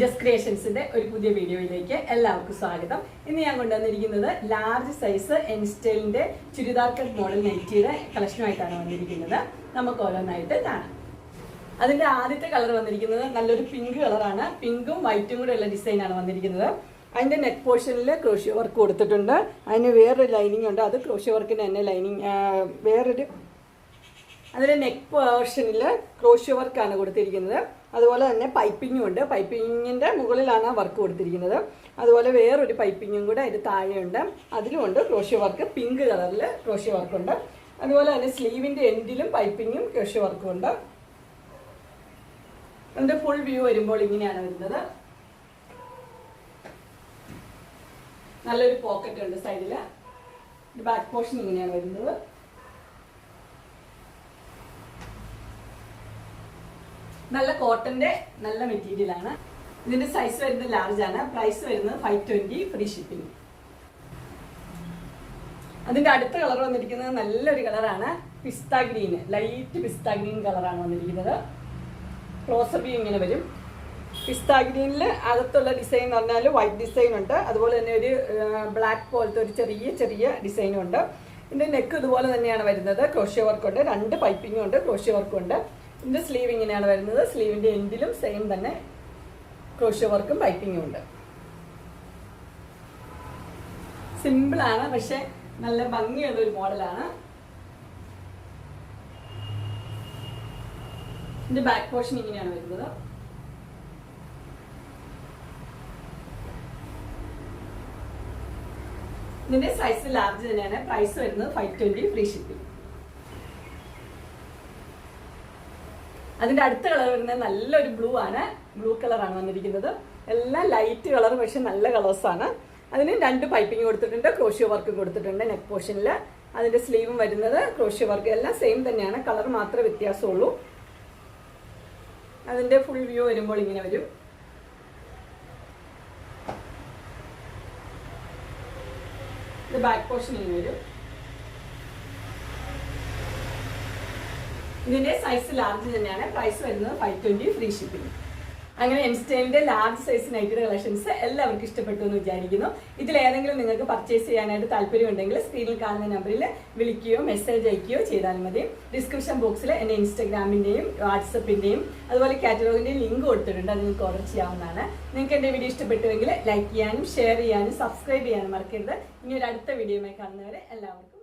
Just ക്രിയേഷൻസിന്റെ ഒരു പുതിയ വീഡിയോയിലേക്ക് എല്ലാവർക്കും സ്വാഗതം. ഇന്ന് ഞാൻ കൊണ്ടുവന്നിരിക്കുന്നത് ലാർജ് സൈസ് എൻസ്റ്റൈലിന്റെ ചുരിദാർ കട്ട് മോഡൽ നൈറ്റിയുടെ കളക്ഷനുമായിട്ടാണ് വന്നിരിക്കുന്നത്. നമുക്ക് ഓരോന്നായിട്ട് കാണാം. അതിന്റെ ആദ്യത്തെ കളർ വന്നിരിക്കുന്നത് നല്ലൊരു പിങ്ക് കളറാണ്. പിങ്കും വൈറ്റും കൂടെ ഉള്ള ഡിസൈനാണ് വന്നിരിക്കുന്നത്. അതിന്റെ നെക്ക് പോർഷനിൽ ക്രോഷ്യോ വർക്ക് കൊടുത്തിട്ടുണ്ട്. അതിന് വേറൊരു ലൈനിങ് ഉണ്ട്. അത് ക്രോഷ്യോ വർക്കിന് തന്നെ ലൈനിങ് അതിന്റെ നെക്ക് പോർഷനിൽ ക്രോഷ്യോ വർക്കാണ് കൊടുത്തിരിക്കുന്നത്. അതുപോലെ തന്നെ പൈപ്പിങ്ങും ഉണ്ട്. പൈപ്പിങ്ങിൻ്റെ മുകളിലാണ് വർക്ക് കൊടുത്തിരിക്കുന്നത്. അതുപോലെ വേറൊരു പൈപ്പിങ്ങും കൂടെ അതിന് താഴെയുണ്ട്. അതിലുമുണ്ട് ക്രോഷ്യോ വർക്ക്. പിങ്ക് കളറിൽ ക്രോഷ്യോ വർക്കുണ്ട്. അതുപോലെ തന്നെ സ്ലീവിൻ്റെ എൻഡിലും പൈപ്പിങ്ങും ക്രോഷ്യോ വർക്കും ഉണ്ട്. അതിൻ്റെ ഫുൾ വ്യൂ വരുമ്പോൾ ഇങ്ങനെയാണ് വരുന്നത്. നല്ലൊരു പോക്കറ്റ് ഉണ്ട് സൈഡിൽ. ബാക്ക് പോർഷൻ ഇങ്ങനെയാണ് വരുന്നത്. നല്ല കോട്ടന്റെ നല്ല മെറ്റീരിയലാണ്. ഇതിന്റെ സൈസ് വരുന്നത് ലാർജ് ആണ്. പ്രൈസ് വരുന്നത് 520 ഫ്രീ ഷിപ്പിംഗ്. അതിന്റെ അടുത്ത കളർ വന്നിരിക്കുന്നത് നല്ലൊരു കളറാണ്. പിസ്ത ഗ്രീൻ, ലൈറ്റ് പിസ്ത ഗ്രീൻ കളറാണ് വന്നിരിക്കുന്നത്. ക്ലോസപ്പ് വ്യൂ ഇങ്ങനെ വരും. പിസ്ത ഗ്രീനിൽ അകത്തുള്ള ഡിസൈൻ എന്ന് പറഞ്ഞാൽ വൈറ്റ് ഡിസൈൻ ഉണ്ട്. അതുപോലെ തന്നെ ഒരു ബ്ലാക്ക് പോലത്തെ ഒരു ചെറിയ ഡിസൈനും ഉണ്ട്. ഇതിന്റെ നെക്ക് ഇതുപോലെ തന്നെയാണ് വരുന്നത്. ക്രോഷ്യോ വർക്ക് ഉണ്ട്. 2 പൈപ്പിങ്ങും ഉണ്ട്. ക്രോഷ്യോ വർക്കും ഉണ്ട്. ഇതിന്റെ സ്ലീവ് ഇങ്ങനെയാണ് വരുന്നത്. സ്ലീവിന്റെ എൻഡിലും സെയിം തന്നെ ക്രോഷ്യോ വർക്കും പൈപ്പിങ്ങും ഉണ്ട്. സിമ്പിളാണ്, പക്ഷെ നല്ല ഭംഗിയുള്ള ഒരു മോഡലാണ്. ഇതിന്റെ ബാക്ക് പോർഷൻ ഇങ്ങനെയാണ് വരുന്നത്. ഇതിന്റെ സൈസ് ലാർജ് തന്നെയാണ്. പ്രൈസ് വരുന്നത് 520 ഫ്രീ ഷിപ്പിംഗ്. അതിന്റെ അടുത്ത കളർ വരുന്നത് നല്ലൊരു ബ്ലൂ ആണ്. ബ്ലൂ കളറാണ് വന്നിരിക്കുന്നത്. എല്ലാം ലൈറ്റ് കളർ, പക്ഷെ നല്ല കളേഴ്സാണ്. അതിന് 2 പൈപ്പിംഗ് കൊടുത്തിട്ടുണ്ട്. ക്രോഷ്യോ വർക്ക് കൊടുത്തിട്ടുണ്ട് നെക്ക് പോർഷനിൽ. അതിന്റെ സ്ലീവും വരുന്നത് ക്രോഷ്യോ വർക്ക്. എല്ലാം സെയിം തന്നെയാണ്. കളർ മാത്രമേ വ്യത്യാസമുള്ളൂ. അതിന്റെ ഫുൾ വ്യൂ വരുമ്പോൾ ഇങ്ങനെ വരും. ഇത് ബാക്ക് പോർഷൻ ഇങ്ങനെ വരും. ഇതിന്റെ സൈസ് ലാർജ് തന്നെയാണ്. പ്രൈസ് വരുന്നത് 520 ഫ്രീ ഷിപ്പിംഗ്. അങ്ങനെ എൻസ്റ്റൈലിന്റെ ലാർജ് സൈസ് നൈറ്റിയുടെ കളക്ഷൻസ് എല്ലാവർക്കും ഇഷ്ടപ്പെട്ടു എന്ന് വിചാരിക്കുന്നു. ഇതിലേതെങ്കിലും നിങ്ങൾക്ക് പർച്ചേസ് ചെയ്യാനായിട്ട് താല്പര്യമുണ്ടെങ്കിൽ സ്ക്രീനിൽ കാണുന്ന നമ്പറിൽ വിളിക്കുകയോ മെസ്സേജ് അയക്കുകയോ ചെയ്താലും മതി. ഡിസ്ക്രിപ്ഷൻ ബോക്സിൽ എൻ്റെ ഇൻസ്റ്റാഗ്രാമിൻ്റെയും വാട്സപ്പിൻ്റെയും അതുപോലെ കാറ്റലോഗിൻ്റെയും ലിങ്ക് കൊടുത്തിട്ടുണ്ട്. അത് നിങ്ങൾക്ക് ഓർഡർ ചെയ്യാവുന്നതാണ്. നിങ്ങൾക്ക് എൻ്റെ വീഡിയോ ഇഷ്ടപ്പെട്ടുവെങ്കിൽ ലൈക്ക് ചെയ്യാനും ഷെയർ ചെയ്യാനും സബ്സ്ക്രൈബ് ചെയ്യാനും മറക്കരുത്. ഇനി ഒരു അടുത്ത വീഡിയോയുമായി കാണുന്നവരെ എല്ലാവർക്കും